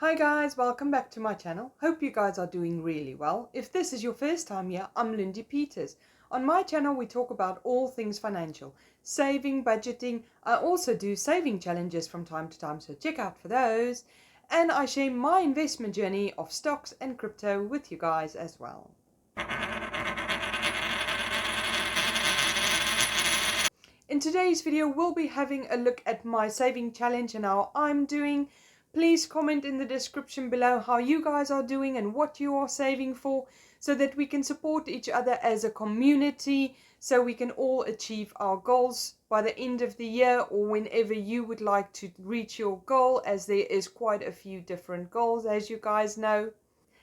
Hi guys, welcome back to my channel. Hope you guys are doing really well. If this is your first time here, I'm Lindy Peters. On my channel we talk about all things financial, saving, budgeting. I also do saving challenges from time to time, so check out for those. And I share my investment journey of stocks and crypto with you guys as well. In today's video, we'll be having a look at my saving challenge and how I'm doing. Please comment in the description below how you guys are doing and what you are saving for, so that we can support each other as a community, so we can all achieve our goals by the end of the year or whenever you would like to reach your goal, as there is quite a few different goals, as you guys know.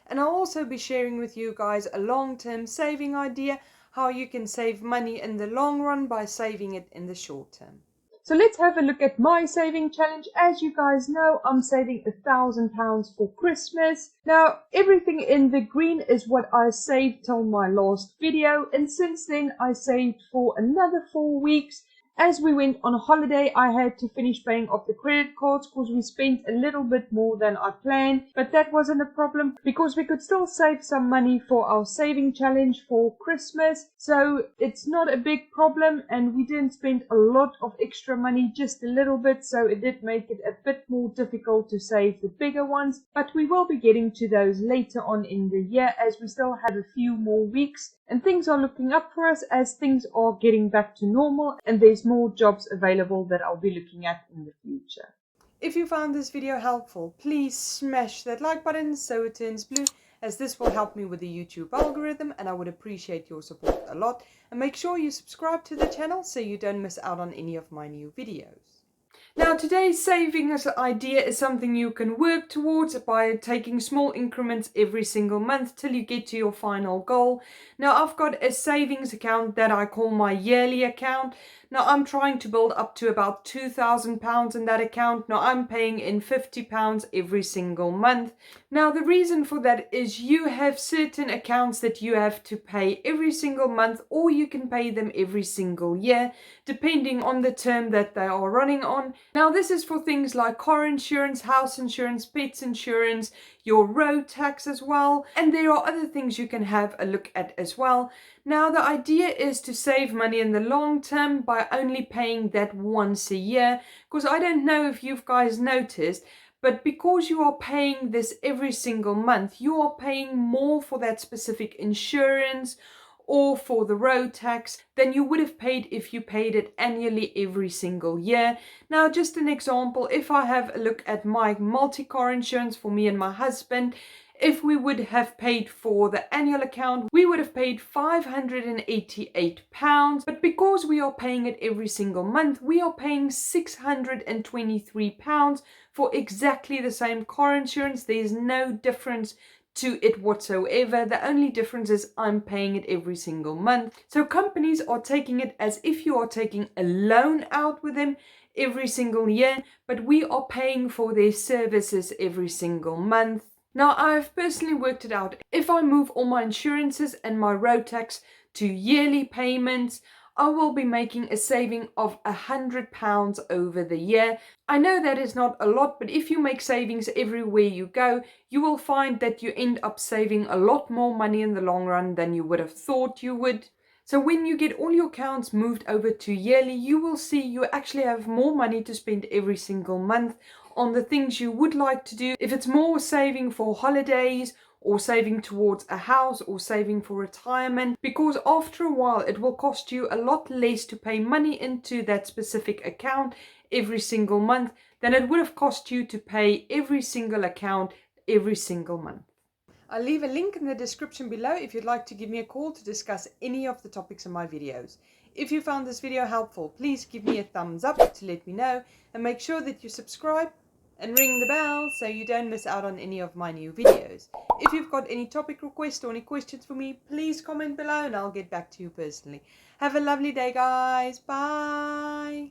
And I'll also be sharing with you guys a long-term saving idea, how you can save money in the long run by saving it in the short term. So let's have a look at my saving challenge. As you guys know, I'm saving £1,000 for Christmas. Now, everything in the green is what I saved till my last video. And since then, I saved for another 4 weeks. As we went on a holiday, I had to finish paying off the credit cards because we spent a little bit more than I planned. But that wasn't a problem because we could still save some money for our saving challenge for Christmas. So it's not a big problem, and we didn't spend a lot of extra money, just a little bit. So it did make it a bit more difficult to save the bigger ones. But we will be getting to those later on in the year, as we still have a few more weeks. And things are looking up for us as things are getting back to normal, and there's more jobs available that I'll be looking at in the future. If you found this video helpful, please smash that like button so it turns blue, as this will help me with the YouTube algorithm, and I would appreciate your support a lot. And make sure you subscribe to the channel so you don't miss out on any of my new videos. Now, today's savings idea is something you can work towards by taking small increments every single month till you get to your final goal. Now, I've got a savings account that I call my yearly account. Now, I'm trying to build up to about £2,000 in that account. Now, I'm paying in £50 every single month. Now, the reason for that is you have certain accounts that you have to pay every single month, or you can pay them every single year, depending on the term that they are running on. Now, this is for things like car insurance, house insurance, pets insurance, your road tax as well. And there are other things you can have a look at as well. Now, the idea is to save money in the long term by only paying that once a year. Because I don't know if you guys noticed, but because you are paying this every single month, you are paying more for that specific insurance or for the road tax than you would have paid if you paid it annually every single year. Now, just an example, if I have a look at my multi-car insurance for me and my husband, if we would have paid for the annual account, we would have paid £588. But because we are paying it every single month, we are paying £623 for exactly the same car insurance. There's no difference to it whatsoever. The only difference is I'm paying it every single month. So companies are taking it as if you are taking a loan out with them every single year, but we are paying for their services every single month. Now, I've personally worked it out. If I move all my insurances and my road tax to yearly payments, I will be making a saving of £100 over the year. I know that is not a lot, but if you make savings everywhere you go, you will find that you end up saving a lot more money in the long run than you would have thought you would. So when you get all your accounts moved over to yearly, you will see you actually have more money to spend every single month on the things you would like to do. If it's more saving for holidays, or saving towards a house, or saving for retirement, because after a while it will cost you a lot less to pay money into that specific account every single month than it would have cost you to pay every single account every single month. I'll leave a link in the description below if you'd like to give me a call to discuss any of the topics in my videos. If you found this video helpful, please give me a thumbs up to let me know, and make sure that you subscribe and ring the bell so you don't miss out on any of my new videos. If you've got any topic requests or any questions for me, please comment below and I'll get back to you personally. Have a lovely day, guys. Bye.